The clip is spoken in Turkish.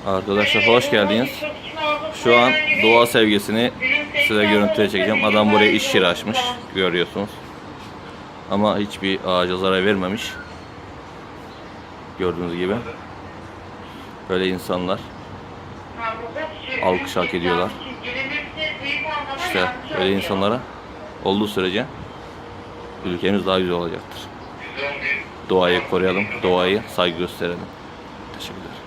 Arkadaşlar hoş geldiniz. Şu an doğa sevgisini size görüntüye çekeceğim. Adam buraya iş yeri açmış. Görüyorsunuz. Ama hiçbir ağaca zarar vermemiş. Gördüğünüz gibi. Böyle insanlar alkış hak ediyorlar. İşte böyle insanlara olduğu sürece ülkemiz daha güzel olacaktır. Doğayı koruyalım, doğayı saygı gösterelim. Teşekkürler.